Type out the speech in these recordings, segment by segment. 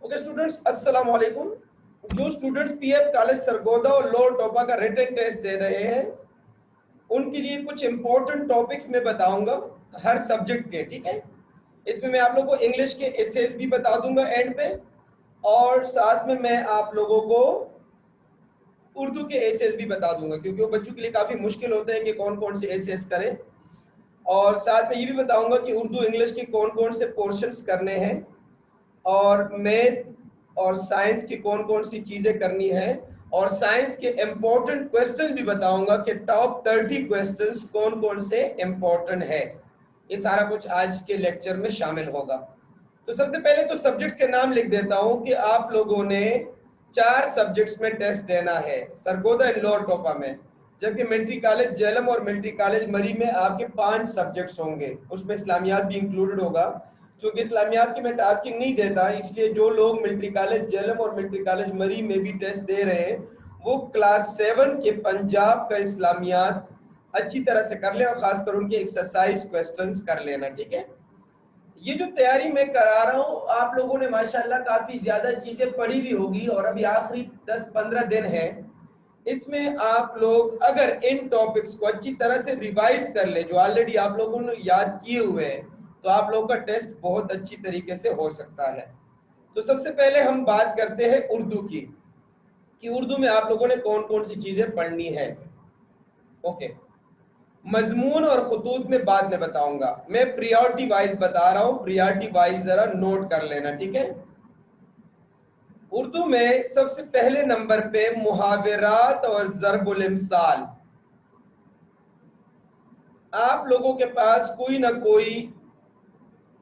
Okay students, अस्सलाम वालेकुम। जो स्टूडेंट्स पीएफ कॉलेज सरगोदा और लोअर टोपा का रिटन टेस्ट दे रहे हैं उनके लिए कुछ इंपॉर्टेंट टॉपिक्स मैं बताऊंगा हर सब्जेक्ट के, ठीक है। इसमें मैं आप लोगों को इंग्लिश के एसेस भी बता दूंगा एंड पे, और साथ में मैं आप लोगों को उर्दू के एसेस भी बता दूंगा, क्योंकि वो बच्चों के लिए काफ़ी मुश्किल होते हैं कि कौन कौन से एसेस करें। और साथ में ये भी बताऊंगा कि उर्दू इंग्लिश के कौन कौन से पोर्शंस करने हैं, और मैथ और साइंस की कौन कौन सी चीज़ें करनी है, और साइंस के इम्पोर्टेंट क्वेश्चन भी बताऊंगा कि टॉप 30 क्वेश्चंस कौन कौन से इम्पोर्टेंट है। ये सारा कुछ आज के लेक्चर में शामिल होगा। तो सबसे पहले तो सब्जेक्ट्स के नाम लिख देता हूं कि आप लोगों ने 4 सब्जेक्ट्स में टेस्ट देना है सरगोदा एंड लोअर टोपा में, जबकि मिलिट्री कॉलेज जेलम और मिलिट्री कॉलेज मरी में आपके 5 सब्जेक्ट्स होंगे, उसमें इस्लामियात भी इंक्लूडेड होगा। क्योंकि इस्लामियात की मैं टास्किंग नहीं देता, इसलिए जो लोग मिलिट्री कॉलेज जेलम और मिलिट्री कॉलेज मरी में भी टेस्ट दे रहे हैं वो क्लास 7 के पंजाब का इस्लामियात अच्छी तरह से कर ले, और खासकर उनके एक्सरसाइज क्वेश्चंस कर लेना, ठीक है। ये जो तैयारी मैं करा रहा हूँ, आप लोगों ने माशाल्लाह काफ़ी ज़्यादा चीज़ें पढ़ी भी होगी, और अभी आखिरी 10-15 दिन है। इसमें आप लोग अगर इन टॉपिक्स को अच्छी तरह से रिवाइज कर ले, जो ऑलरेडी आप लोगों ने याद किए हुए हैं, तो आप लोगों का टेस्ट बहुत अच्छी तरीके से हो सकता है। तो सबसे पहले हम बात करते हैं उर्दू की, कि उर्दू में आप लोगों ने कौन कौन सी चीज़ें पढ़नी है। ओके, मजमून और खुतूत में बाद में बताऊंगा, मैं प्रियोरिटी वाइज बता रहा हूं, प्रियोरिटी वाइज जरा नोट कर लेना, ठीक है। उर्दू में सबसे पहले नंबर पे मुहावरात और ज़रबुल इम्साल। आप लोगों के पास कोई ना कोई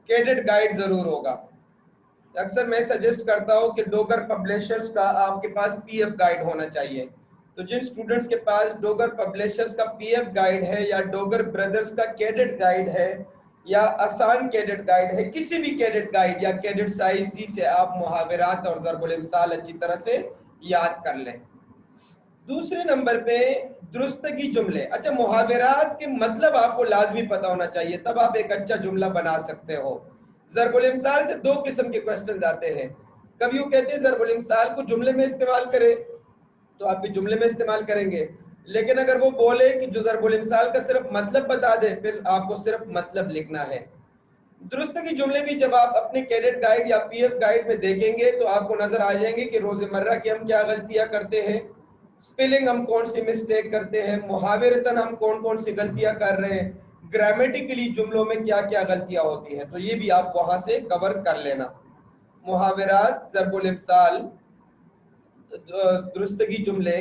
कैडेट गाइड जरूर होगा। अक्सर मैं सजेस्ट करता हूं कि डोगर पब्लिशर्स का आपके पास पीएफ गाइड होना चाहिए। तो जिन स्टूडेंट्स के पास डोगर पब्लिशर्स का पीएफ गाइड है, या डोगर ब्रदर्स का कैडेट गाइड है, या आसान कैडेट गाइड है, किसी भी कैडेट गाइड या कैडेट साइजी से आप मुहावरात और ज़रबुल इम्साल अच्छी तरह से याद कर लें। दूसरे नंबर पे दुरुस्तगी जुमले। अच्छा, मुहावरात के मतलब आपको लाजमी पता होना चाहिए, तब आप एक अच्छा जुमला बना सकते हो। ज़रबुल इम्साल से 2 किस्म के क्वेश्चन आते हैं। कभी वो कहते हैं ज़रबुल इम्साल को जुमले में इस्तेमाल करें, तो आप भी जुमले में इस्तेमाल करेंगे। लेकिन अगर वो बोले कि जो ज़रबुल इम्साल का सिर्फ मतलब बता दे, फिर आपको सिर्फ मतलब लिखना है। दुरुस्तगी जुमले भी जब आप अपने कैडेट गाइड या पीएफ गाइड में देखेंगे तो आपको नजर आ जाएंगे कि रोजमर्रा की हम क्या गलतियां करते हैं, स्पेलिंग हम कौन सी मिस्टेक करते हैं, मुहावरतन हम कौन कौन सी गलतियां कर रहे हैं, ग्रामेटिकली जुमलों में क्या क्या गलतियां होती हैं, तो ये भी आप वहां से कवर कर लेना। मुहावरात, ज़रबुल इम्साल, दुरुस्तगी जुमले।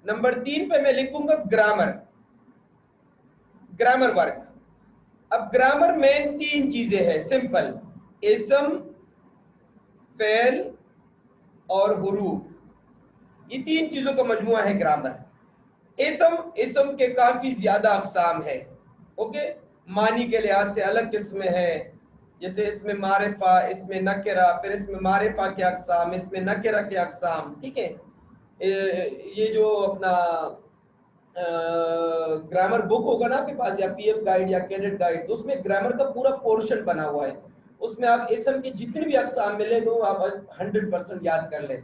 नंबर 3 पे मैं लिखूंगा ग्रामर, ग्रामर वर्क। अब ग्रामर में 3 चीजें हैं सिंपल, इसम, फेल और हुरूफ। ये 3 चीजों का मजमुआ है ग्रामर। इसम के काफी ज्यादा अकसाम है। ओके, मानी के लिहाज से अलग किस्में हैं, जैसे इसमें मारिफा, इसमें नकेरा, फिर इसमें मारिफा के अकसाम, इसमें नकेरा के अकसाम, ठीक है। ये जो अपना ग्रामर बुक होगा ना आपके पास, या पीएफ गाइड या कैडेट गाइड, तो उसमें ग्रामर का पूरा पोर्शन बना हुआ है। उसमें आप इसम के जितने भी अकसाम मिले तो आप 100% याद कर लें।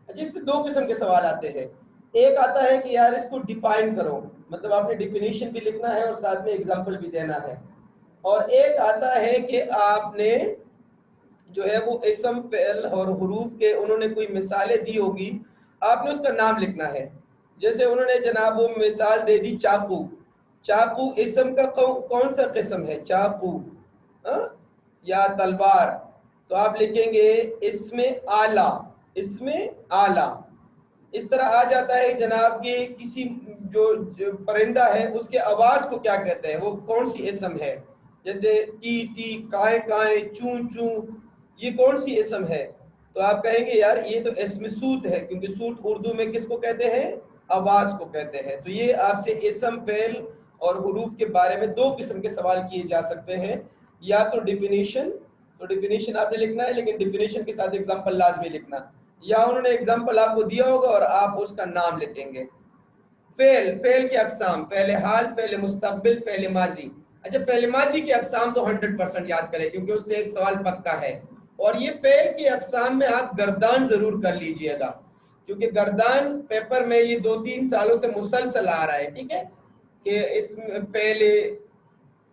अच्छा, इससे 2 किस्म के सवाल आते हैं। एक आता है कि यार इसको डिफाइन करो, मतलब आपने डिफिनेशन भी लिखना है और साथ में एग्जांपल भी देना है। और एक आता है कि आपने जो है वो इसम, फेल और हुरूफ के उन्होंने कोई मिसालें दी होगी, आपने उसका नाम लिखना है। जैसे उन्होंने जनाब वो मिसाल दे दी चाकू। चाकू इसम का कौन सा किस्म है, चाकू या तलवार, तो आप लिखेंगे इसमें आला, इसमें आला। इस तरह आ जाता है जनाब कि किसी जो परिंदा है उसके आवाज को क्या कहते हैं, वो कौन सी इसम है, जैसे टी टी, काए काए, चू चू, ये कौन सी इसम है। तो आप कहेंगे यार ये तो इसम सूत है, क्योंकि सूत उर्दू में किसको कहते हैं, आवाज को कहते हैं। तो ये आपसे इसम, फेल और हुरूफ के बारे में 2 किस्म के सवाल किए जा सकते हैं। या तो डिफिनेशन, तो डिफिनेशन आपने लिखना है, लेकिन डिफिनेशन के साथ एग्जांपल लाजमी लिखना, या उन्होंने एग्जांपल आपको दिया होगा और आप उसका नाम लिखेंगे। फेल, फेल के अकसाम, पहले हाल, पहले मुस्तकबिल, पहले माजी। अच्छा, पहले माजी के अकसाम तो 100% याद करें, क्योंकि उससे एक सवाल पक्का है। और ये फेल की अकसाम में आप गर्दान जरूर कर लीजिएगा, क्योंकि गर्दान पेपर में ये 2-3 सालों से मुसलसल आ रहा है, ठीक है, कि इसमें पहले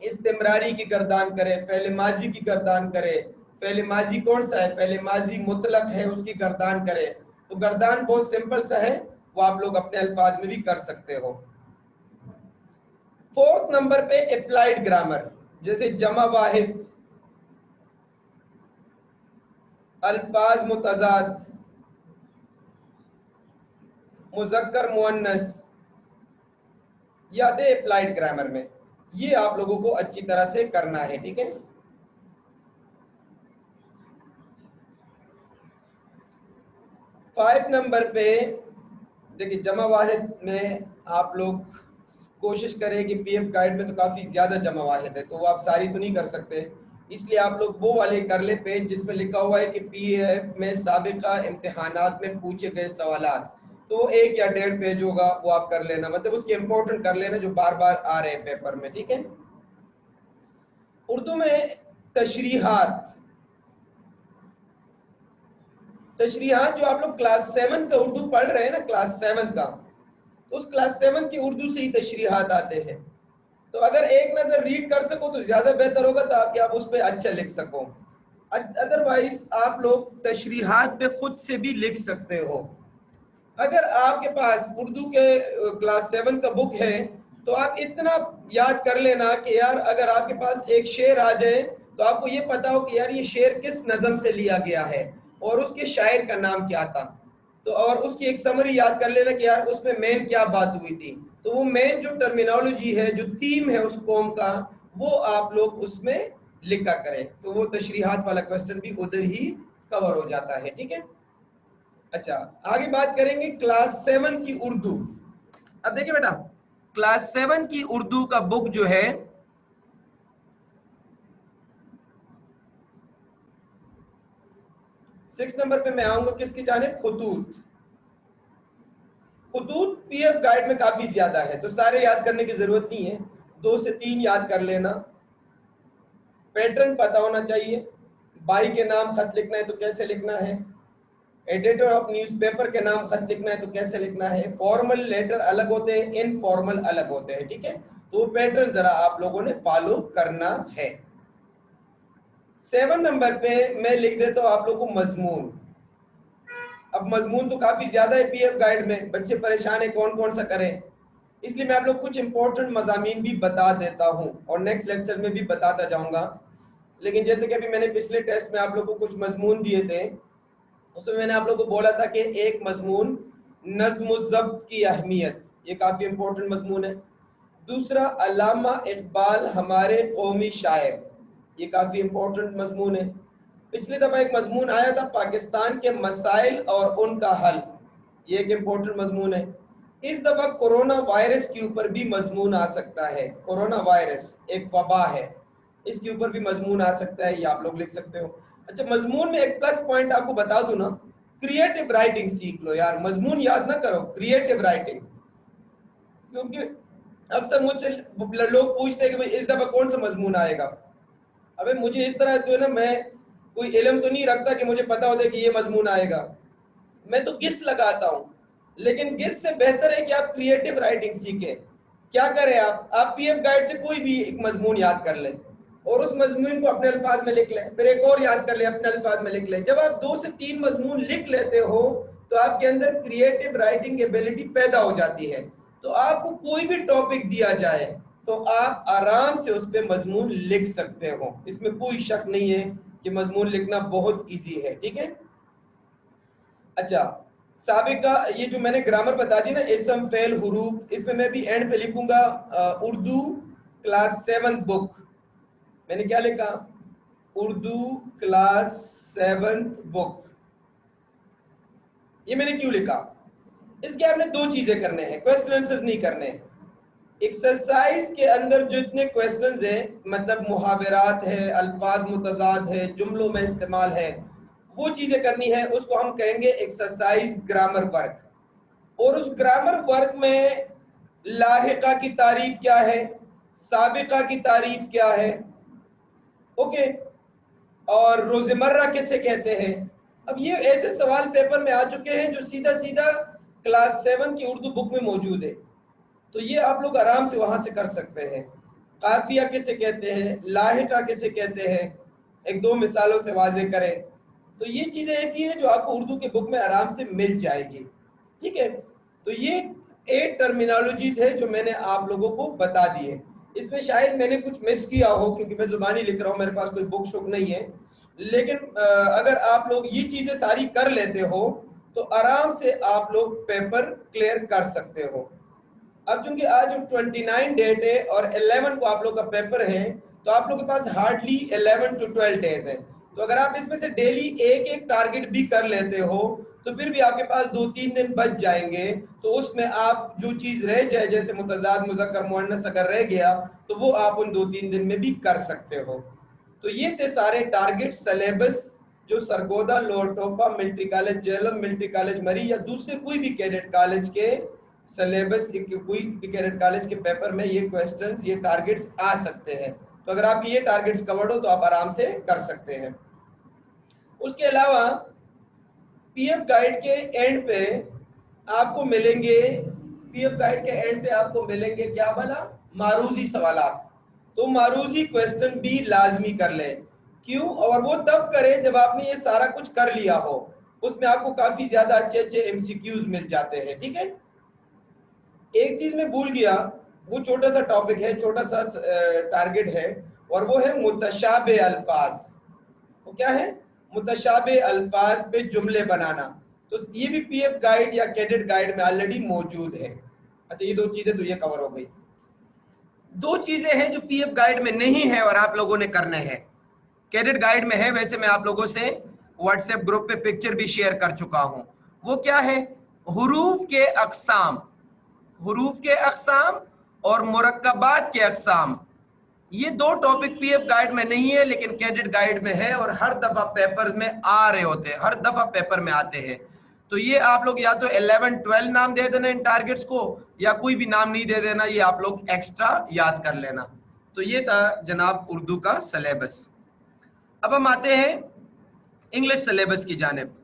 इस्तिमरारी की गर्दान करे, पहले माजी की गर्दान करे, पहले माजी कौन सा है, पहले माजी मुतलक है उसकी गर्दान करे। तो गर्दान बहुत सिंपल सा है, वो आप लोग अपने अल्फाज में भी कर सकते हो। 4th नंबर पे अप्लाइड ग्रामर, जैसे जमा वाहिद, अल्फाज मुतजाद, मुज़क्कर मुअन्नस, यादें अप्लाइड ग्रामर में, ये आप लोगों को अच्छी तरह से करना है, ठीक है। फाइव नंबर पे देखिए, जमा वाहिद में आप लोग कोशिश करें कि पीएफ गाइड में तो काफ़ी ज़्यादा जमा वाहिद है, तो वो आप सारी तो नहीं कर सकते, इसलिए आप लोग वो वाले कर ले पेज जिसमें लिखा हुआ है कि पीएफ में साबिका इम्तिहानात में पूछे गए सवालात, तो 1 या 1.5 पेज होगा, वो आप कर लेना, मतलब उसके इम्पोर्टेंट कर लेना जो बार बार आ रहे हैं पेपर में, ठीक है। उर्दू में तशरीहात जो आप लोग क्लास 7 का उर्दू पढ़ रहे हैं ना, क्लास 7 का, उस क्लास 7 की उर्दू से ही तशरीहात आते हैं, तो अगर एक नजर रीड कर सको तो ज्यादा बेहतर होगा, ताकि आप उस पर अच्छा लिख सको। अदरवाइज आप लोग तशरीहात पे खुद से भी लिख सकते हो। अगर आपके पास उर्दू के क्लास 7 का बुक है तो आप इतना याद कर लेना कि यार अगर आपके पास एक शेर आ जाए तो आपको ये पता हो कि यार ये शेर किस नज़म से लिया गया है और उसके शायर का नाम क्या था, तो और उसकी एक समरी याद कर लेना कि यार उसमें मेन क्या बात हुई थी, तो वो मेन जो टर्मिनोलॉजी है, जो थीम है उस कौम का, वो आप लोग उसमें लिखा करें, तो वो तशरीहात वाला क्वेश्चन भी उधर ही कवर हो जाता है, ठीक है। अच्छा, आगे बात करेंगे क्लास 7 की उर्दू। अब देखिए बेटा, क्लास 7 की उर्दू का बुक जो है 6 नंबर पे मैं आऊंगा किसकी जानिब, खुतूत। खुतूत पीएफ गाइड में काफी ज्यादा है, तो सारे याद करने की जरूरत नहीं है, 2 से 3 याद कर लेना। पैटर्न पता होना चाहिए, बाई के नाम खत लिखना है तो कैसे लिखना है, एडिटर ऑफ न्यूज़पेपर के नाम खत लिखना है तो कैसे लिखना है, फॉर्मल लेटर अलग होते हैं, इनफॉर्मल अलग होते हैं, ठीक है, तो पैटर्न जरा आप लोगों ने फॉलो करना है। 7 नंबर पे मैं लिख देता हूं आप लोगों को मजमून। अब मजमून तो काफी ज्यादा है पीएफ गाइड में, बच्चे परेशान है कौन कौन सा करें, इसलिए मैं आप लोग कुछ इंपॉर्टेंट मजामीन भी बता देता हूं और नेक्स्ट लेक्चर में भी बताता जाऊंगा। लेकिन जैसे कि अभी मैंने पिछले टेस्ट में आप लोग को कुछ मजमून दिए थे, उसमें मैंने आप लोग को बोला था कि एक मजमून नज़्म ज़ब्त की अहमियत, ये काफी इंपॉर्टेंट मजमून है। दूसरा, अल्लामा इकबाल हमारे कौमी शायर, ये काफी इंपॉर्टेंट मजमून है। पिछली दफा एक मजमून आया था पाकिस्तान के मसाइल और उनका हल, ये एक इंपॉर्टेंट मजमून है। इस दफा कोरोना वायरस के ऊपर भी मजमून आ सकता है, कोरोना वायरस एक वबा है, इसके ऊपर भी मजमून आ सकता है, ये आप लोग लिख सकते हो। अच्छा, मजमून में एक प्लस पॉइंट आपको बता दूं ना, क्रिएटिव राइटिंग सीख लो यार, मजमून याद ना करो, क्रिएटिव राइटिंग, क्योंकि अक्सर मुझसे लोग पूछते हैं कि भाई इस दफा कौन सा मजमून आएगा। अबे मुझे इस तरह जो है ना, मैं कोई इल्म तो नहीं रखता कि मुझे पता होता है कि ये मजमून आएगा, मैं तो गिस लगाता हूँ, लेकिन गिस से बेहतर है कि आप क्रिएटिव राइटिंग सीखें। क्या करें, आप पीएफ गाइड से कोई भी एक मजमून याद कर लें और उस मजमून को अपने अल्फाज में लिख लें, फिर एक और याद कर लें अपने अल्फाज में लिख लें। जब आप 2 से 3 मजमून लिख लेते हो तो आपके अंदर क्रिएटिव राइटिंग एबिलिटी पैदा हो जाती है, तो आपको कोई भी टॉपिक दिया जाए तो आप आराम से उस पर मजमून लिख सकते हो, इसमें कोई शक नहीं है कि मजमून लिखना बहुत ईजी है, ठीक है। अच्छा, साबिका, ये जो मैंने ग्रामर बता दी ना, इसम फेल हुरूफ, इसमें मैं भी एंड पे लिखूंगा उर्दू क्लास 7 बुक। मैंने क्या लिखा, उर्दू क्लास 7 बुक, ये मैंने क्यों लिखा, इसके आपने 2 चीजें करने हैं, क्वेश्चन आंसर्स नहीं करने हैं। एक्सरसाइज के अंदर जो इतने क्वेश्चंस हैं, मतलब मुहावरात है, अल्फाज मुतजाद है, जुमलों में इस्तेमाल है, वो चीजें करनी है, उसको हम कहेंगे एक्सरसाइज ग्रामर वर्क। और उस ग्रामर वर्क में लाहिका की तारीफ क्या है, साबिका की तारीफ क्या है, ओके, और रोजमर्रा किसे कहते हैं। अब ये ऐसे सवाल पेपर में आ चुके हैं जो सीधा सीधा क्लास 7 की उर्दू बुक में मौजूद है, तो ये आप लोग आराम से वहां से कर सकते हैं। काफिया किसे कहते हैं, लाहिका किसे कहते हैं, एक दो मिसालों से वाजे करें। तो ये चीजें ऐसी हैं जो आपको उर्दू के बुक में आराम से मिल जाएगी, ठीक है। तो ये 8 टर्मिनोलॉजीज है जो मैंने आप लोगों को बता दी है। इसमें शायद मैंने कुछ मिस किया हो क्योंकि मैं जुबानी लिख रहा हूँ, मेरे पास कोई बुक शुक नहीं है, लेकिन अगर आप लोग ये चीजें सारी कर लेते हो तो आराम से आप लोग पेपर क्लियर कर सकते हो। अब चूंकि आज 29 डेट है और 11 को आप लोग का पेपर है, तो आप लोग के पास हार्डली 11 to 12 डेज है। तो अगर आप इसमें से डेली एक एक टारगेट भी कर लेते हो तो फिर भी आपके पास 2-3 दिन बच जाएंगे। तो उसमें आप जो चीज रह जाए, जैसे मुतज़ाद मुज़क्कर मुअन्नस अगर रह गया तो वो आप उन 2-3 दिन में भी कर सकते हो। तो ये थे सारे टारगेट सिलेबस जो सरगोदा, लोअर टोपा, military college Jhelum, military college मरी या दूसरे कोई भी कैडेट कॉलेज के सिलेबस, कोई भी कैडेट कॉलेज के पेपर में ये क्वेश्चंस, ये टारगेट्स आ सकते हैं। तो अगर आपके ये टारगेट्स कवर्ड हो तो आप आराम से कर सकते हैं। उसके अलावा पीएफ गाइड के एंड पे आपको मिलेंगे, पीएफ गाइड के एंड पे आपको मिलेंगे क्या वाला, मारूजी सवालात। तो मारूजी क्वेश्चन भी लाजमी कर ले। क्यों? और वो तब करें जब आपने ये सारा कुछ कर लिया हो, उसमें आपको काफी ज्यादा अच्छे अच्छे एमसीक्यूज मिल जाते हैं, ठीक है। एक चीज मैं भूल गया, वो छोटा सा टॉपिक है, छोटा सा टारगेट है, और वो है मुतशाबे अल्फाज। वो क्या है? मुतशाबे अल्फाज पे जुमले बनाना। तो ये भी पीएफ गाइड या कैडेट गाइड में ऑलरेडी मौजूद है। अच्छा, ये दो चीजें तो ये कवर हो गई। दो चीजें हैं जो पीएफ गाइड में नहीं है और आप लोगों ने करने हैं, कैडेट गाइड में है। वैसे मैं आप लोगों से व्हाट्सएप ग्रुप पे पिक्चर भी शेयर कर चुका हूं। वो क्या है? हुरूफ के अक़साम, हुरूफ के अक़साम और मुरक्कबात के अक़साम। ये दो टॉपिक पीएफ गाइड में नहीं है लेकिन कैडेट गाइड में है और हर दफा पेपर में आ रहे होते हैं, हर दफा पेपर में आते हैं। तो ये आप लोग या तो 11-12 नाम दे देना इन टारगेट्स को, या कोई भी नाम नहीं दे देना, ये आप लोग एक्स्ट्रा याद कर लेना। तो ये था जनाब उर्दू का सिलेबस। अब हम आते हैं इंग्लिश सिलेबस की जानिब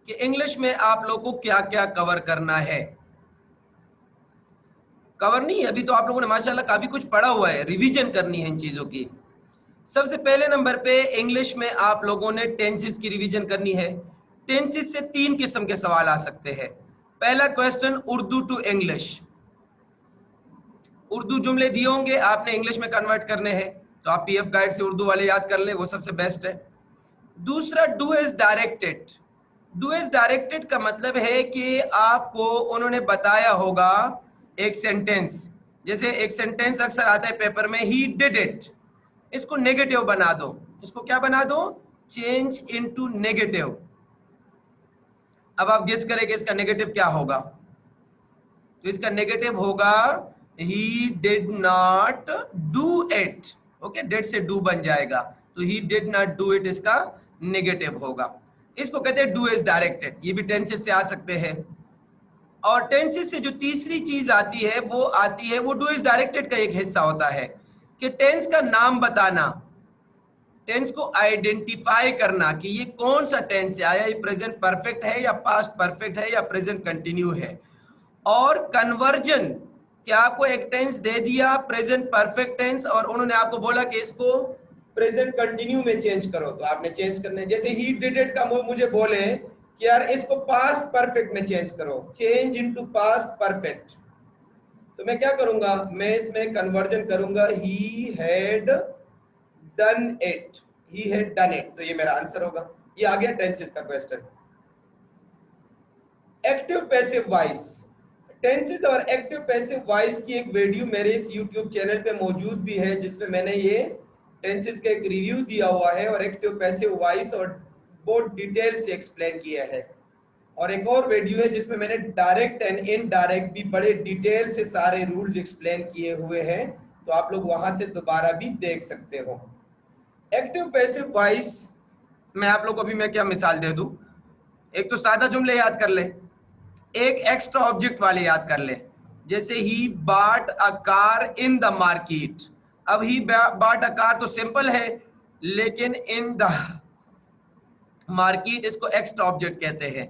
कि इंग्लिश में आप लोग को क्या क्या कवर करना है। कवर नहीं है अभी, तो आप लोगों ने माशाल्लाह काफी कुछ पढ़ा हुआ है, रिवीजन करनी है इन चीजों की। सबसे पहले नंबर पे इंग्लिश में आप लोगों ने टेंसेस की रिवीजन करनी है। टेंसेस से 3 किस्म के सवाल आ सकते हैं। पहला question Urdu to English, Urdu जुमले दिए होंगे, आपने इंग्लिश में कन्वर्ट करने हैं, तो आप पीएफ गाइड से उर्दू वाले याद कर ले, वो सबसे बेस्ट है। दूसरा do as directed. Do as directed का मतलब है कि आपको उन्होंने बताया होगा एक सेंटेंस, जैसे एक सेंटेंस अक्सर आता है पेपर में, ही डिड इट, इसको नेगेटिव बना दो। इसको क्या बना दो? Change into negative. अब आप गेस करें कि इसका नेगेटिव क्या होगा। तो इसका नेगेटिव होगा he did not do it. Okay, did से डू बन जाएगा, तो he did not do it इसका नेगेटिव होगा। इसको कहते हैं डू इज डायरेक्टेड। ये भी टेंसेस से आ सकते हैं। और टेंसेस से जो तीसरी चीज आती है वो आती है, वो डू इज डायरेक्टेड का एक हिस्सा होता है कि टेंस का नाम बताना, टेंस को आइडेंटिफाई करना कि ये कौन सा टेंस है, आया ये प्रेजेंट परफेक्ट है या पास्ट परफेक्ट है या प्रेजेंट कंटिन्यू है। और कन्वर्जन, कि आपको एक टेंस दे दिया प्रेजेंट परफेक्ट टेंस और उन्होंने आपको बोला कि इसको प्रेजेंट कंटिन्यू में चेंज करो, तो आपने चेंज करने, जैसे ही डिड इट का मुझे बोले कि यार इसको पास्ट परफेक्ट में चेंज करो, चेंज इनटू पास्ट परफेक्ट, तो मैं क्या करूंगा, मैं इसमें कन्वर्जन करूंगा he had done it, he had done it, तो ये मेरा आंसर होगा। ये आ गया टेंसेस का question. Active passive voice, tenses और एक्टिव पैसिव वॉइस की एक वीडियो मेरे इस YouTube चैनल पे मौजूद भी है जिसमें मैंने ये टेंसेस का एक रिव्यू दिया हुआ है और एक्टिव पैसिव वॉइस और बहुत डिटेल से एक्सप्लेन किया है। और एक और वीडियो है जिसमें मैंने डायरेक्ट एंड इनडायरेक्ट भी बड़े डिटेल से सारे रूल्स एक्सप्लेन किए हुए हैं, तो आप लोग वहां से दोबारा भी देख सकते हो। एक्टिव पैसिव वॉइस में आप लोग को अभी मैं क्या मिसाल दे दूं, एक तो सादा जुमले याद कर ले, एक एक्स्ट्रा ऑब्जेक्ट वाले याद कर ले, जैसे he bought a car in the market. अब ही बॉट अ कार तो सिंपल है, लेकिन इन द मार्केट इसको एक्स्ट्रा ऑब्जेक्ट कहते हैं।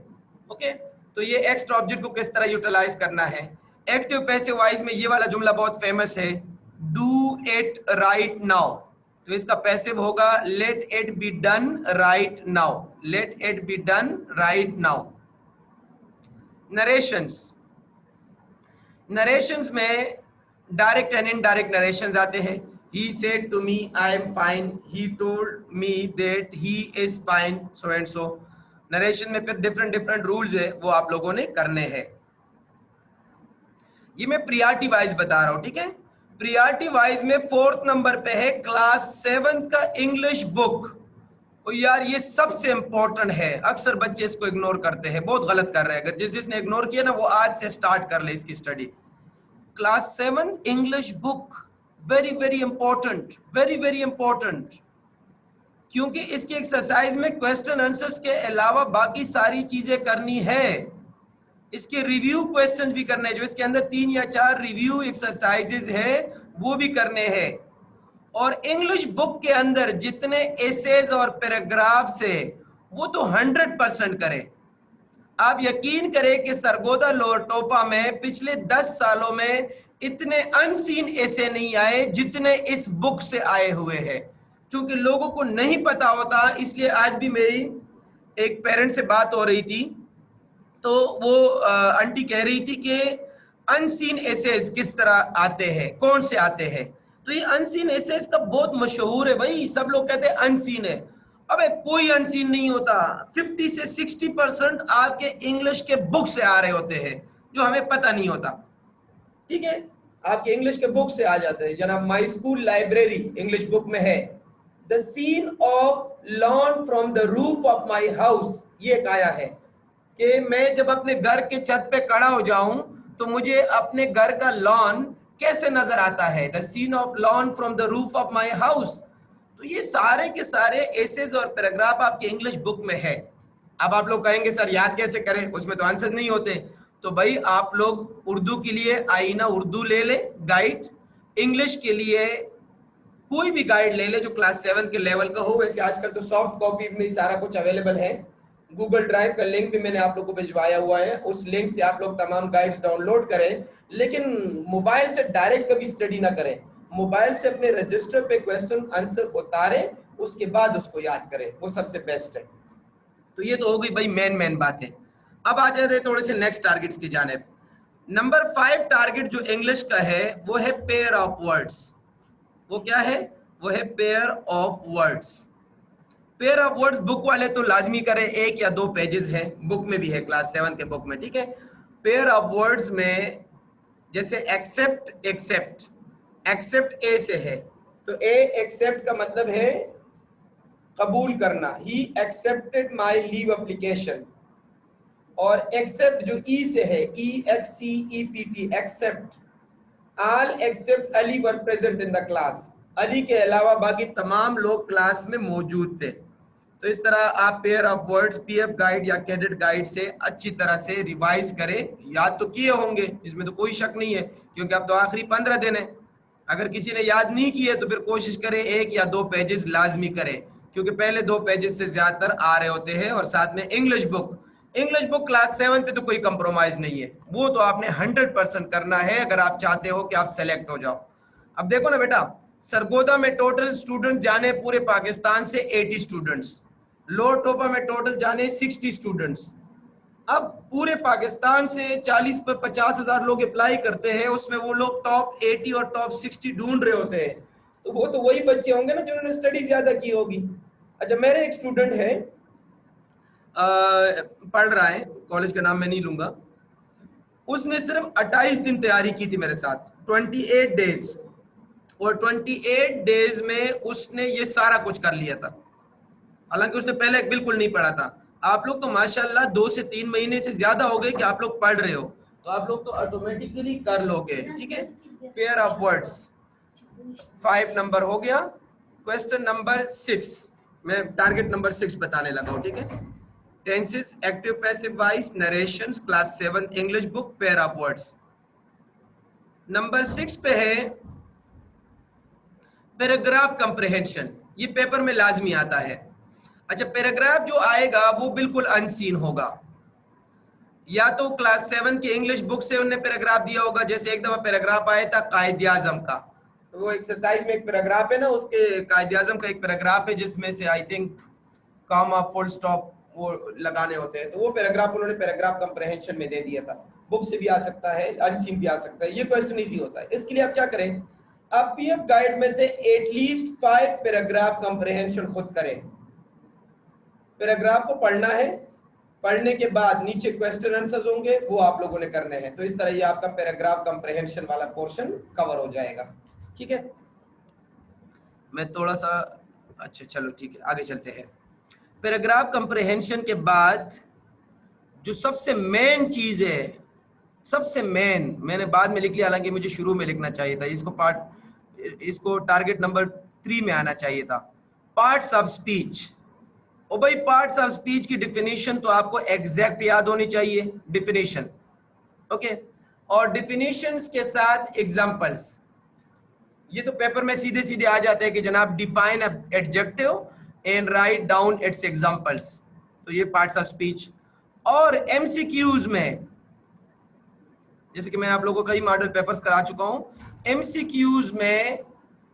ओके, तो ये एक्स्ट्रा ऑब्जेक्ट को किस तरह यूटिलाइज करना है। एक्टिव पैसिव वॉइस में ये वाला जुमला बहुत फेमस है, डू इट राइट नाउ। तो इसका पैसिव होगा let it be done right now, let it be done right now. Narrations, narrations में डायरेक्ट एंड इनडायरेक्ट नरेशंस आते हैं। He said to me, I am fine. He told me that he is fine. So and so. Narration में फिर different different rules है, वो आप लोगों ने करने हैं। ये मैं प्रियॉरिटी वाइज बता रहा हूं, ठीक है। प्रियॉरिटी वाइज में 4th नंबर पे है क्लास 7th का इंग्लिश बुक। और यार ये सबसे इंपॉर्टेंट है, अक्सर बच्चे इसको इग्नोर करते हैं, बहुत गलत कर रहे हैं। अगर जिसने इग्नोर किया ना, वो आज से स्टार्ट कर ले इसकी study. Class 7 English book very very important, very very important, क्योंकि इसकी एक्सरसाइज में क्वेश्चन आंसर्स के अलावा बाकी सारी चीजें करनी है। इसके रिव्यू क्वेश्चंस भी करने हैं, जो इसके अंदर 3 या 4 रिव्यू एक्सरसाइजेज है वो भी करने हैं। और इंग्लिश बुक के अंदर जितने एसेज और पैराग्राफ्स है वो तो 100% करें। आप यकीन करें कि सरगोदा लोअर टोपा में पिछले 10 सालों में इतने अनसीन ऐसे नहीं आए जितने इस बुक से आए हुए हैं। क्योंकि लोगों को नहीं पता होता, इसलिए आज भी मेरी एक पेरेंट से बात हो रही थी, तो वो आंटी कह रही थी कि अनसीन एसेज किस तरह आते हैं, कौन से आते हैं। तो ये अनसीन एसेज का बहुत मशहूर है भाई, सब लोग कहते हैं अनसीन है। अबे कोई अनसीन नहीं होता, 50 से 60% आपके इंग्लिश के बुक से आ रहे होते हैं, जो हमें पता नहीं होता। ठीक है, आपके इंग्लिश के बुक से आ जाते हैं। जनाब my school library English book में है, the scene of lawn from the roof of my house, ये एक आया है कि मैं जब अपने घर के छत पे खड़ा हो जाऊं तो मुझे अपने घर का लॉन कैसे नजर आता है, the scene of lawn from the roof of my house. तो ये सारे के सारे एसेज और पैराग्राफ आपके इंग्लिश बुक में है। अब आप लोग कहेंगे सर याद कैसे करें, उसमें तो आंसर नहीं होते। तो भाई आप लोग उर्दू के लिए आईना उर्दू ले ले गाइड, इंग्लिश के लिए कोई भी गाइड ले ले जो क्लास 7 के लेवल का हो। वैसे आजकल तो सॉफ्ट कॉपी में सारा कुछ अवेलेबल है, गूगल ड्राइव का लिंक भी मैंने आप लोग को भिजवाया हुआ है, उस लिंक से आप लोग तमाम गाइड्स डाउनलोड करें। लेकिन मोबाइल से डायरेक्ट कभी स्टडी ना करें, मोबाइल से अपने रजिस्टर पे क्वेश्चन आंसर उतारें, उसके बाद उसको याद करें, वो सबसे बेस्ट है। तो ये तो हो गई भाई मेन बात है। अब आ जाते थोड़े से नेक्स्ट टारगेट्स की जानिब। नंबर 5 टारगेट जो इंग्लिश का है वो है पेयर ऑफ वर्ड्स। वो क्या है, वो है pair of words. Pair of words book वाले तो लाजमी करें, 1 या 2 पेजेस हैं, बुक में भी है क्लास 7 के बुक में, ठीक है। पेयर ऑफ वर्ड्स में जैसे एक्सेप्ट, एक्सेप्ट, एक्सेप्ट ए से है, तो ए एक्सेप्ट का मतलब है कबूल करना, he accepted my leave application. और एक्सेप्ट जो ई से है, EXCEPT, except, all except Ali were present in the class, Ali के अलावा बाकी तमाम लोग क्लास में मौजूद थे। तो इस तरह आप pair of words PF guide या कैडेट गाइड से अच्छी तरह से रिवाइज करें। याद तो किए होंगे, इसमें तो कोई शक नहीं है, क्योंकि अब तो आखिरी 15 दिन है। अगर किसी ने याद नहीं किए तो फिर कोशिश करें 1 या 2 पेजेस लाजमी करें, क्योंकि पहले 2 पेजेस से ज्यादातर आ रहे होते हैं। और साथ में English book, English book class 7 पे तो कोई कंप्रोमाइज नहीं है, वो तो आपने 100% करना है अगर आप चाहते हो कि आप सेलेक्ट हो जाओ। अब देखो ना बेटा, सरगोदा में टोटल स्टूडेंट जाने पूरे पाकिस्तान से 80 स्टूडेंट्स, लोअर टोपा में टोटल जाने 60 स्टूडेंट्स। अब पूरे पाकिस्तान से 40 पर 50,000 लोग अप्लाई करते हैं, उसमें वो लोग टॉप 80 और टॉप 60 ढूंढ रहे होते हैं। तो वो तो वही बच्चे होंगे ना जिन्होंने स्टडी ज्यादा की होगी। अच्छा, मेरे एक स्टूडेंट है, पढ़ रहा है, कॉलेज का नाम मैं नहीं लूंगा, उसने सिर्फ 28 दिन तैयारी की थी मेरे साथ, 28 डेज, और 28 डेज में उसने ये सारा कुछ कर लिया था। हालांकि उसने पहले बिल्कुल नहीं पढ़ा था। आप लोग तो माशाल्लाह 2 से 3 महीने से ज्यादा हो गए कि आप लोग पढ़ रहे हो, तो आप लोग तो ऑटोमेटिकली कर लोगे, ठीक है। पेयर ऑफ वर्ड्स 5 नंबर हो गया। क्वेश्चन नंबर 6, मैं टारगेट नंबर 6 बताने लगा हूं, ठीक है। Tenses, active passive voice, narrations, class 7 English book, pair of words. Number 6 पे है पैराग्राफ कंप्रहेंशन, ये पेपर में लाजमी आता है। अच्छा, पैराग्राफ जो आएगा वो बिल्कुल अनसीन होगा, या तो क्लास 7 के इंग्लिश बुक से उन्होंने पैराग्राफ दिया होगा। जैसे एक दफा पैराग्राफ आया था कायदे आजम का, तो वो एक्सरसाइज में एक पैराग्राफ है ना, उसके कायदे आजम का एक पैराग्राफ है जिसमें से I think comma full stop वो लगाने होते हैं, तो वो पैराग्राफ उन्होंने पैराग्राफ कंप्रहेंशन में दे दिया था। बुक से भी आ सकता है, अनसीन भी आ सकता है। ये क्वेश्चन इजी होता है। इसके लिए आप क्या करें, आप पीएफ गाइड में से एटलीस्ट 5 पैराग्राफ कंप्रहेंशन खुद करें। पैराग्राफ को पढ़ना है, पढ़ने के बाद नीचे क्वेश्चन आंसर्स होंगे, वो आप लोगों ने करने हैं। तो इस तरह ये आपका पैराग्राफ कंप्रहेंशन वाला पोर्शन कवर हो जाएगा। ठीक है, मैं थोड़ा सा, अच्छा चलो ठीक है, आगे चलते हैं। पैराग्राफ कंप्रहेंशन के बाद जो सबसे मेन चीज है, सबसे मेन, मैंने बाद में लिख लिया, हालांकि मुझे शुरू में लिखना चाहिए था इसको टारगेट नंबर 3 में आना चाहिए था। Parts of speech. ओ भाई, पार्ट्स ऑफ स्पीच की डिफिनीशन तो आपको एग्जैक्ट याद होनी चाहिए, डिफिनीशन, ओके, और डिफिनीशंस के साथ एग्जांपल्स। ये तो पेपर में सीधे सीधे आ जाते हैं कि जनाब define adjective and write down it's examples. तो ये पार्ट्स ऑफ स्पीच। और एमसीक्यूज में, जैसे कि मैं आप लोगों को कई मॉडल पेपर्स करा चुका हूं, एमसीक्यूज में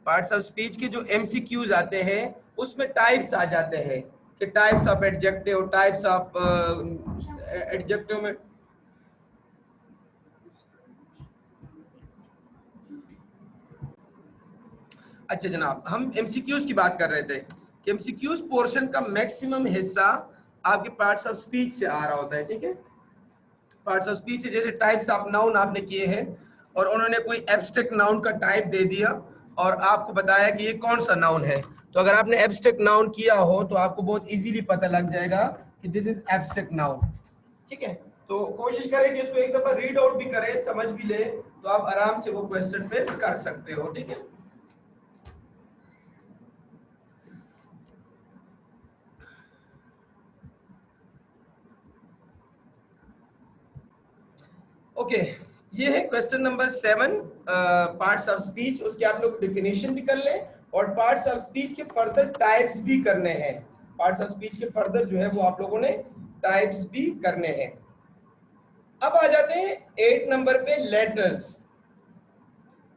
पार्ट्स ऑफ स्पीच के जो एमसीक्यूज आते हैं उसमें टाइप्स आ जाते हैं कि types of adjective, types of adjective में अच्छा जनाब, हम एमसीक्यूज की बात कर रहे थे कि एमसीक्यूज पोर्शन का मैक्सिमम हिस्सा आपके पार्ट्स ऑफ स्पीच से आ रहा होता है। ठीक है, पार्ट्स ऑफ स्पीच से जैसे टाइप्स ऑफ नाउन आपने किए हैं और उन्होंने कोई एब्स्ट्रैक्ट नाउन का टाइप दे दिया और आपको बताया कि ये कौन सा नाउन है, तो अगर आपने एब्स्ट्रैक्ट नाउन किया हो तो आपको बहुत इजीली पता लग जाएगा कि दिस इज एब्स्ट्रैक्ट नाउन। ठीक है, तो कोशिश करें कि इसको एक दफा रीड आउट भी करें, समझ भी ले, तो आप आराम से वो क्वेश्चन पे कर सकते हो। ठीक है, ओके, ये है question number 7, parts of speech. उसके आप लोग डिफिनेशन भी कर लें और पार्ट्स ऑफ स्पीच के फर्दर टाइप्स भी करने हैं। पार्ट्स ऑफ स्पीच के फर्दर जो है वो आप लोगों ने टाइप्स भी करने हैं। अब आ जाते हैं 8 नंबर पे, लेटर्स।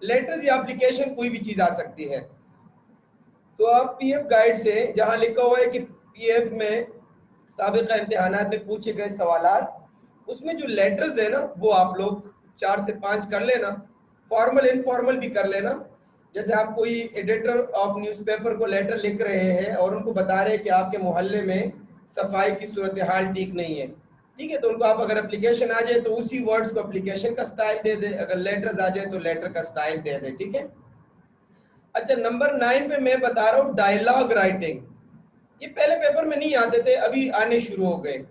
लेटर्स या एप्लीकेशन कोई भी चीज आ सकती है। तो आप पीएफ गाइड से जहां लिखा हुआ है कि पीएफ में साबिका इम्तिहानात में पूछे गए सवालात, उसमें जो लेटर्स है ना वो आप लोग 4 से 5 कर लेना, फॉर्मल इनफॉर्मल भी कर लेना। जैसे आप कोई एडिटर ऑफ न्यूज़पेपर को लेटर लिख रहे हैं और उनको बता रहे हैं कि आपके मोहल्ले में सफाई की सूरत हाल ठीक नहीं है, ठीक है, तो उनको आप अगर एप्लीकेशन आ जाए तो उसी वर्ड्स को एप्लीकेशन का स्टाइल दे दे, अगर लेटर्स आ जाए तो लेटर का स्टाइल दे दे। ठीक है, अच्छा नंबर 9 पे मैं बता रहा हूँ डायलॉग राइटिंग। ये पहले पेपर में नहीं आते थे, अभी आने शुरू हो गए।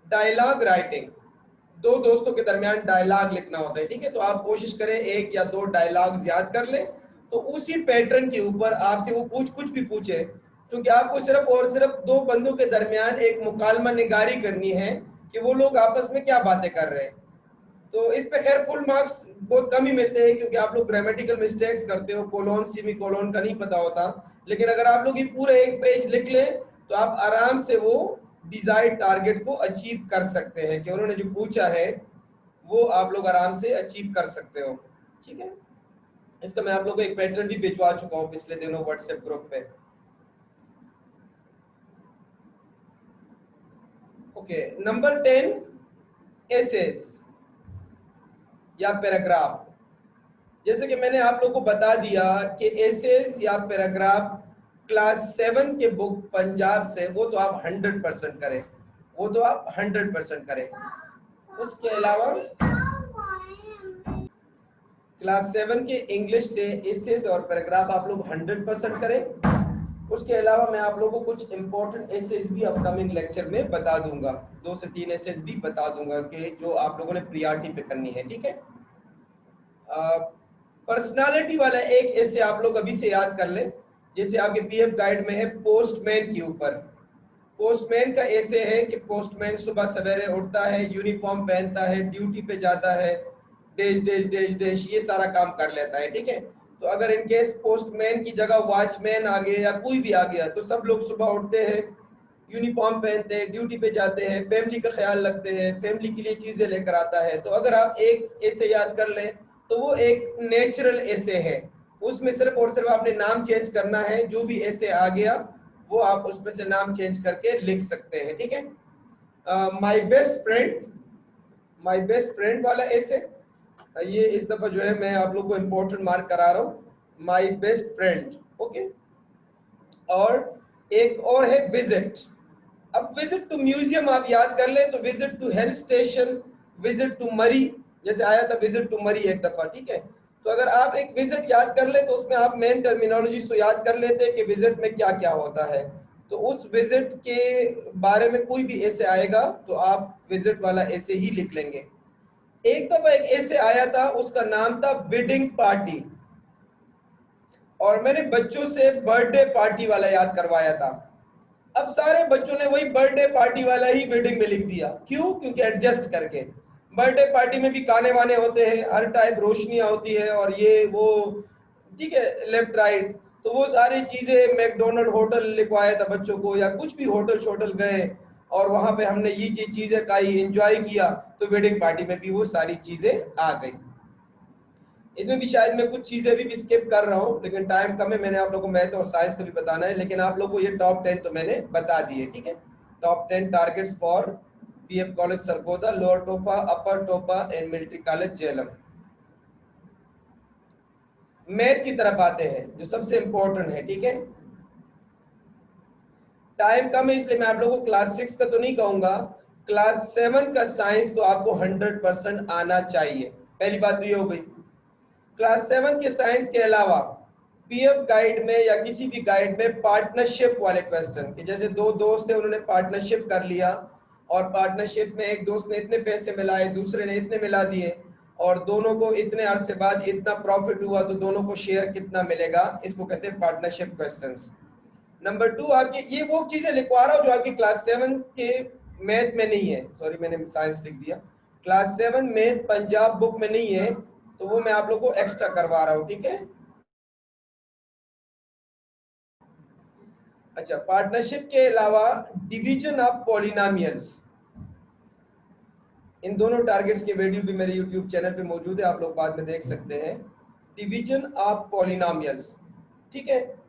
डायलॉग राइटिंग, दो दोस्तों के दरमियान डायलॉग लिखना होता है। ठीक है, तो आप कोशिश करें 1 या 2 डायलॉग याद कर लें, तो उसी पैटर्न के ऊपर आपसे वो कुछ भी पूछे, क्योंकि आपको सिर्फ और सिर्फ 2 बंदों के दरमियान एक मुकालमा निगारी करनी है कि वो लोग आपस में क्या बातें कर रहे हैं। तो इस पे खैर फुल मार्क्स बहुत कम ही मिलते हैं क्योंकि आप लोग ग्रामेटिकल मिस्टेक्स करते हो, कोलोन सेमी कोलोन का नहीं पता होता। लेकिन अगर आप लोग ये पूरा एक पेज लिख लें तो आप आराम से वो डिजायर्ड टारगेट को अचीव कर सकते हैं कि उन्होंने जो पूछा है वो आप लोग आराम से अचीव कर सकते हो। ठीक है, इसका मैं आप लोगों को एक पैटर्न भी भिजवा चुका हूँ पिछले दिनों व्हाट्सएप ग्रुप पे। ओके, नंबर 10, एसेस या पैराग्राफ। जैसे कि मैंने आप लोगों को बता दिया कि एसेस या पैराग्राफ क्लास 7 के बुक पंजाब से, वो तो आप 100% करें, वो तो आप 100% करें। उसके अलावा क्लास 7 के इंग्लिश से एसेस और पैराग्राफ आप लोग 100% करें। उसके अलावा मैं आप लोगों को कुछ इंपॉर्टेंट एसेस भी अपकमिंग लेक्चर में बता दूंगा, 2 से 3 एसेस भी बता दूंगा कि जो आप लोगों ने प्रियॉरिटी पे करनी है। ठीक है, पर्सनालिटी वाला एक ऐसे आप लोग अभी से याद कर लें, जैसे आपके पीएफ गाइड में है पोस्टमैन के ऊपर। पोस्टमैन का ऐसे है कि पोस्टमैन सुबह सवेरे उठता है, यूनिफॉर्म पहनता है, ड्यूटी पे जाता है, डेश डेश डेश डेश ये सारा काम कर लेता है। ठीक है, तो अगर इन केस पोस्टमैन की जगह वॉचमैन आ गए या कोई भी आ गया, तो सब लोग सुबह उठते हैं, यूनिफॉर्म पहनते हैं, ड्यूटी पे जाते हैं, फैमिली का ख्याल रखते हैं, फैमिली के लिए चीजें लेकर आता है। तो अगर आप एक ऐसे याद कर लें तो वो एक नेचुरल ऐसे है, उसमें सिर्फ और सिर्फ आपने नाम चेंज करना है, जो भी ऐसे आ गया वो आप उसमें से नाम चेंज करके लिख सकते हैं, ठीक है। माय बेस्ट फ्रेंड वाला ऐसे, ये इस दफा जो है मैं आप लोग को इम्पोर्टेंट मार्क करा रहा हूँ, माय बेस्ट फ्रेंड, ओके। और एक और है विजिट। अब विजिट टू म्यूजियम आप याद कर ले तो visit to hill station, visit to Murree, जैसे आया था विजिट टू मरी एक दफा, ठीक है। तो अगर आप एक विजिट याद कर ले तो उसमें आप मेन टर्मिनोलॉजीज तो याद कर लेते हैं कि विजिट में क्या क्या होता है। तो उस विजिट के बारे में कोई भी ऐसे आएगा तो आप विजिट वाला ऐसे ही लिख लेंगे। एक दफा एक ऐसे आया था, उसका नाम था वेडिंग पार्टी, और मैंने बच्चों से बर्थडे पार्टी वाला याद करवाया था। अब सारे बच्चों ने वही बर्थडे पार्टी वाला ही वेडिंग में लिख दिया, क्यों? क्योंकि एडजस्ट करके। बर्थडे पार्टी में भी गाने वाने होते हैं, हर टाइप रोशनियां होती है और ये वो, ठीक है, लेफ्ट राइट, तो वो सारी चीजें मैकडोनल्ड होटल लिखवाया था बच्चों को, या कुछ भी होटल शोटल गए और वहां पे हमने ये चीजें काई एंजॉय किया, तो वेडिंग पार्टी में भी वो सारी चीजें आ गई। इसमें भी शायद मैं कुछ चीजें भी स्किप कर रहा हूँ, लेकिन टाइम कम है, मैंने आप लोगों को मैथ और साइंस का भी बताना है, लेकिन आप लोगों को ये टॉप 10 तो मैंने बता दिए, ठीक है। Top 10 targets for PF college Sargodha, lower टोपा, अपर टोपा and military college Jhelum. Math की तरफ आते हैं जो सबसे इंपॉर्टेंट है, ठीक है। टाइम कम है इसलिए मैं आप लोगों को क्लास 6 का तो नहीं कहूंगा, क्लास 7 का साइंस तो आपको 100% आना चाहिए, पहली बात तो ये हो गई। क्लास 7 के साइंस के अलावा पीएफ गाइड में या किसी भी गाइड में पार्टनरशिप वाले क्वेश्चन, कि जैसे दो दोस्त थे उन्होंने पार्टनरशिप कर लिया और पार्टनरशिप में एक दोस्त ने इतने पैसे मिलाए, दूसरे ने इतने मिला दिए और दोनों को इतने अरसे बाद इतना प्रॉफिट हुआ, तो दोनों को शेयर कितना मिलेगा, इसको कहते हैं पार्टनरशिप क्वेश्चंस। नंबर 2 आपकी ये वो चीजें लिखवा रहा हूँ जो आपकी क्लास 7 के मैथ में नहीं है, सॉरी मैंने साइंस लिख दिया, क्लास 7 मैथ पंजाब बुक में नहीं है, तो वो मैं आप लोगों को एक्स्ट्रा करवा रहा हूँ, ठीक है। अच्छा, पार्टनरशिप के अलावा डिवीजन ऑफ पॉलिनोमियल्स, इन दोनों टारगेट्स के वीडियो भी मेरे यूट्यूब चैनल पे मौजूद है, आप लोग बाद में देख सकते हैं। डिवीजन ऑफ पॉलिनोमियल्स, ठीक है।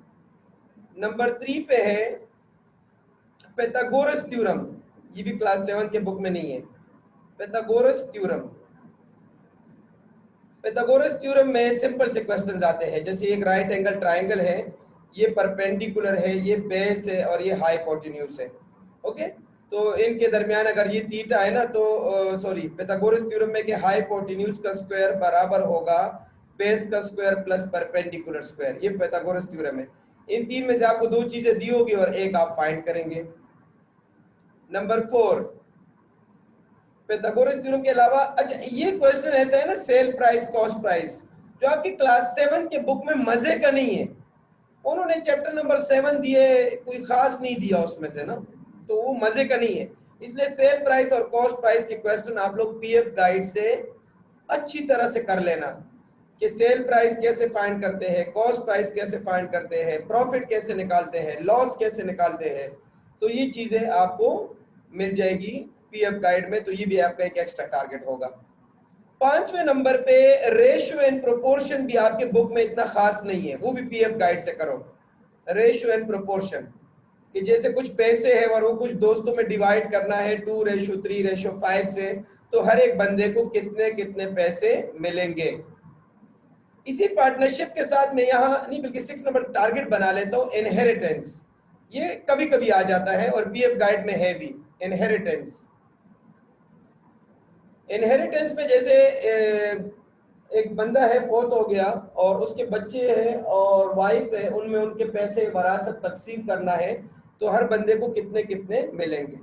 नंबर 3 पे है पाइथागोरस थ्योरम, ये भी क्लास 7 के बुक में नहीं है। पाइथागोरस थ्योरम, पाइथागोरस थ्योरम में सिंपल से क्वेश्चंस आते हैं, जैसे एक राइट एंगल ट्रायंगल है, ये परपेंडिकुलर है, ये बेस है और ये हाइपोटेन्यूज है, ओके। तो इनके दरमियान अगर ये थीटा है ना, तो सॉरी, पाइथागोरस थ्योरम में कि हाइपोटेन्यूज का स्क्वायर बराबर होगा बेस का स्क्वायर प्लस परपेंडिकुलर स्क्वायर, ये पाइथागोरस थ्योरम है। इन तीन में से आपको दो चीजें दी होगी और एक आप फाइंड करेंगे। नंबर 4 पाइथागोरस थ्योरम के अलावा, अच्छा ये क्वेश्चन ऐसा है ना, सेल प्राइस कॉस्ट प्राइस, जो आपकी क्लास 7 के बुक में मजे का नहीं है, उन्होंने चैप्टर नंबर 7 दिए, कोई खास नहीं दिया उसमें से ना, तो वो मजे का नहीं है। इसलिए सेल प्राइस और कॉस्ट प्राइस के क्वेश्चन आप लोग पीएफ गाइड से अच्छी तरह से कर लेना, कि सेल प्राइस कैसे फाइंड करते हैं, कॉस्ट प्राइस कैसे फाइंड करते हैं, प्रॉफिट कैसे निकालते हैं, लॉस कैसे निकालते हैं, तो ये चीजें आपको मिल जाएगी पीएफ गाइड में, तो ये भी आपका एक एक्स्ट्रा टारगेट होगा। 5वें नंबर पे रेशियो एंड प्रोपोर्शन भी आपके बुक में इतना खास नहीं है, वो भी पीएफ गाइड से करो। रेशियो एंड प्रोपोर्शन, कि जैसे कुछ पैसे हैं और वो कुछ दोस्तों में डिवाइड करना है 2:3:5 से, तो हर एक बंदे को कितने कितने पैसे मिलेंगे। इसी पार्टनरशिप के साथ में यहाँ नहीं बल्कि 6 नंबर टारगेट बना लेता हूँ, इनहेरिटेंस, ये कभी कभी आ जाता है और पीएफ गाइड में है भी इनहेरिटेंस। इनहेरिटेंस में जैसे एक बंदा है, फौत हो गया और उसके बच्चे हैं और वाइफ है, उनमें उनके पैसे वरासत तकसीम करना है, तो हर बंदे को कितने कितने मिलेंगे।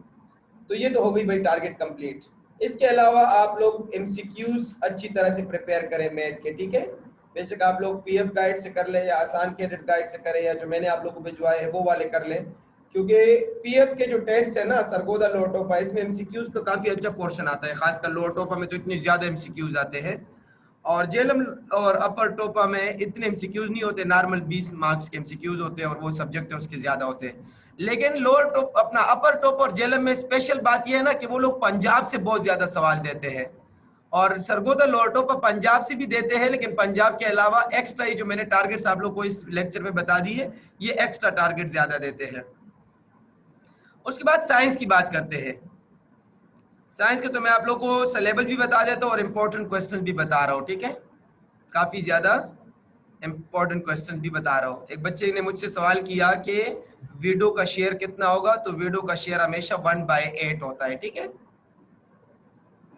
तो ये तो हो गई भाई टारगेट कंप्लीट। इसके अलावा आप लोग एमसीक्यूज अच्छी तरह से प्रिपेयर करें मैथ के, ठीक है। बेशक आप लोग पीएफ गाइड से कर लें या आसान कैडेट गाइड से करें, या जो मैंने आप लोगों को भिजवाए हैं वो वाले कर लें, क्योंकि पीएफ के जो टेस्ट है ना सरगोदा लोअर टोपा, इसमें एमसीक्यूज का काफी अच्छा पोर्शन आता है, खासकर लोअर टोपा में तो इतने ज्यादा एमसीक्यूज आते हैं। और जेएलएम और अपर टोपा में इतने एमसीक्यूज नहीं होते, नॉर्मल 20 मार्क्स के एमसीक्यूज होते हैं और वो सब्जेक्ट है उसके ज्यादा होते हैं। लेकिन लोअर टॉप अपना अपर टॉप और जेएलएम में स्पेशल बात यह है ना कि वो लोग पंजाब से बहुत ज्यादा सवाल देते हैं, और सरगोदा लोअर टॉप पंजाब से भी देते हैं, लेकिन पंजाब के अलावा एक्स्ट्रा ये जो मैंने टारगेट्स आप लोग को इस लेक्चर में बता दी है, ये एक्स्ट्रा टारगेट ज्यादा देते हैं। उसके बाद साइंस की बात करते हैं। साइंस के तो मैं आप लोग को सिलेबस भी बता देता हूँ और इम्पोर्टेंट क्वेश्चन भी बता रहा हूँ, ठीक है, काफी ज्यादा इम्पोर्टेंट क्वेश्चन भी बता रहा हूँ। एक बच्चे ने मुझसे सवाल किया कि विडो का शेयर कितना होगा, तो विडो का शेयर हमेशा 1/8 होता है, ठीक है,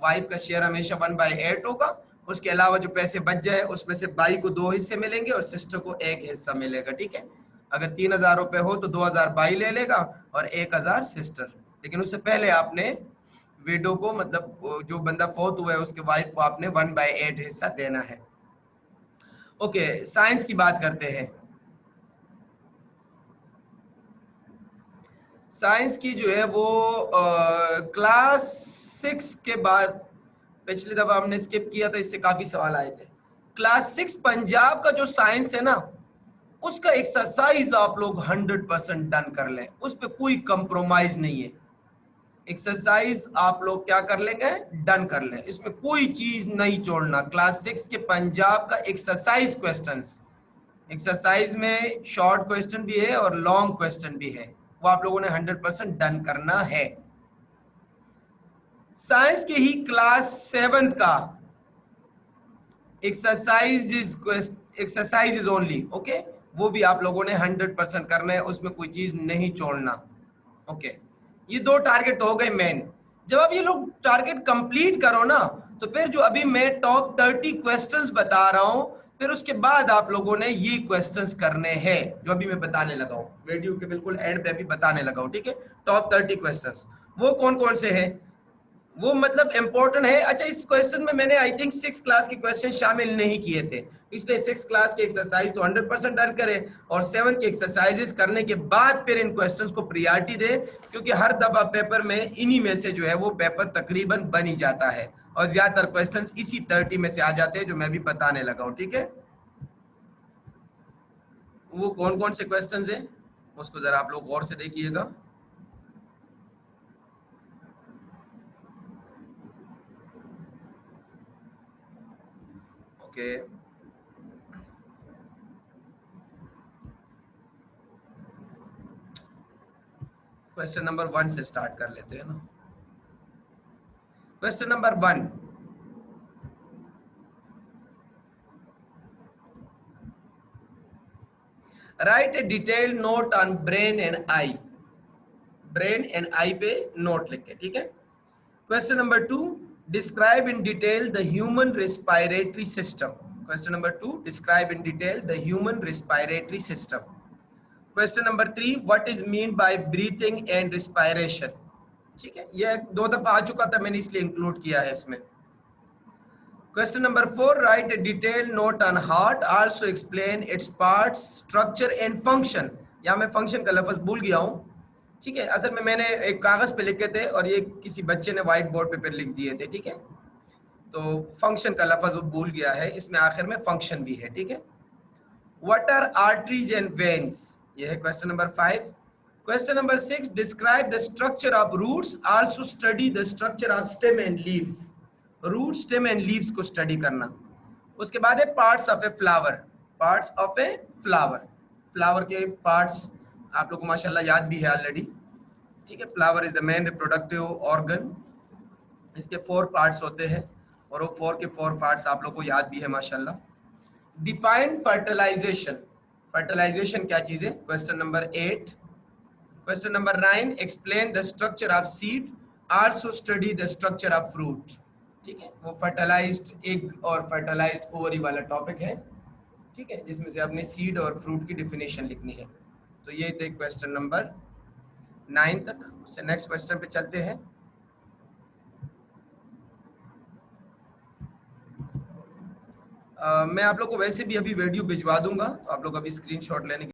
वाइफ का शेयर हमेशा 1/8 होगा। उसके अलावा जो पैसे बच जाए उसमें से भाई को 2 हिस्से मिलेंगे और सिस्टर को 1 हिस्सा मिलेगा, ठीक है। अगर 3000 रुपए हो तो 2000 भाई ले लेगा और 1000 सिस्टर, लेकिन उससे पहले आपने विडो को, मतलब जो बंदा फौत हुआ है उसके वाइफ को आपने 1/8 हिस्सा देना है। ओके, साइंस की बात करते हैं। साइंस की जो है वो क्लास 6 के बाद, पिछली दफा हमने स्किप किया था, इससे काफी सवाल आए थे। क्लास 6 पंजाब का जो साइंस है ना, उसका एक्सरसाइज आप लोग 100% डन कर लें, उस पर कोई कंप्रोमाइज नहीं है। एक्सरसाइज आप लोग क्या कर लेंगे, डन कर लें, इसमें कोई चीज नहीं छोड़ना। क्लास 6 के पंजाब का एक्सरसाइज क्वेश्चंस, एक्सरसाइज में शॉर्ट क्वेश्चन भी है और लॉन्ग क्वेश्चन भी है, वो आप लोगों ने 100% डन करना है। साइंस के ही क्लास 7 का एक्सरसाइज इज ओनली, ओके, वो भी आप लोगों ने 100% करना है, उसमें कोई चीज नहीं छोड़ना। ओके, ये 2 टारगेट हो गए मेन। जब आप ये लोग टारगेट कंप्लीट करो ना, तो फिर जो अभी मैं टॉप 30 क्वेश्चंस बता रहा हूं, फिर उसके बाद आप लोगों ने ये क्वेश्चंस करने हैं जो अभी मैं बताने लगा हूं, वीडियो के बिल्कुल एंड पे भी बताने लगा हूं, ठीक है। टॉप 30 क्वेश्चंस वो कौन कौन से हैं, वो मतलब इंपॉर्टेंट है। अच्छा, इस क्वेश्चन में मैंने आई थिंक 6 क्लास के क्वेश्चन शामिल नहीं किए थे, इसलिए 6 क्लास के एक्सरसाइज तो 100% डन करें और 7 के एक्सरसाइजेस करने के बाद फिर इन क्वेश्चंस को प्रायोरिटी दे, क्योंकि हर दफा पेपर में इन्हीं में से जो है वो पेपर तकरीबन बन ही जाता है और ज्यादातर क्वेश्चंस इसी 30 में से आ जाते हैं जो मैं भी बताने लगा हूं, ठीक है। वो कौन कौन से क्वेश्चंस हैं उसको जरा आप लोग गौर से देखिएगा। ओके, क्वेश्चन नंबर 1 से स्टार्ट कर लेते हैं ना। Question number 1, right A detailed note on brain and I. Brain and I पे नोट लिखे, ठीक है। Question number 2, describe in detail the human respiratory system. Question number 2, describe in detail the human respiratory system. Question number 3, what is mean by breathing and respiration, ठीक है, ये 2 दफा आ चुका था, मैंने इसलिए इंक्लूड किया है इसमें। Question number 4, right A detailed note on heart, also explain its parts, structure and function. यहाँ मैं फंक्शन का लफ्ज भूल गया हूँ, ठीक है, असल में मैंने एक कागज पे लिखे थे और ये किसी बच्चे ने व्हाइट बोर्ड पे फिर लिख दिए थे, ठीक है, तो फंक्शन का लफ्ज वो भूल गया है, इसमें आखिर में फंक्शन भी है, ठीक है। What are arteries and veins, ये है question number 5। Question number 6, describe the structure of roots, also study the structure of stem and leaves. Root, stem and leaves को स्टडी करना। उसके बाद है parts of a flower, parts of a flower, flower के parts आप लोग को माशाल्लाह याद भी है ऑलरेडी, ठीक है। Flower is the main reproductive organ, इसके 4 पार्ट्स होते हैं और वो 4 के 4 पार्ट्स आप लोग को याद भी है माशाल्लाह। डिफाइन फर्टिलाइजेशन, फर्टिलाइजेशन क्या चीज है, question number 8। Question number 9, explain the structure of seed, also study the structure of fruit, ठीक है, वो फर्टिलाइज्ड एग और फर्टिलाइज्ड ओवरी वाला टॉपिक है, ठीक है, जिसमें से आपने सीड और फ्रूट की डिफिनेशन लिखनी है। तो ये थे क्वेश्चन नंबर 9 तक। उससे नेक्स्ट क्वेश्चन पे चलते हैं। मैं आप लोग को वैसे भी अभी वीडियो भिजवा दूंगा, तो आप लोग अभी स्क्रीनशॉट लेने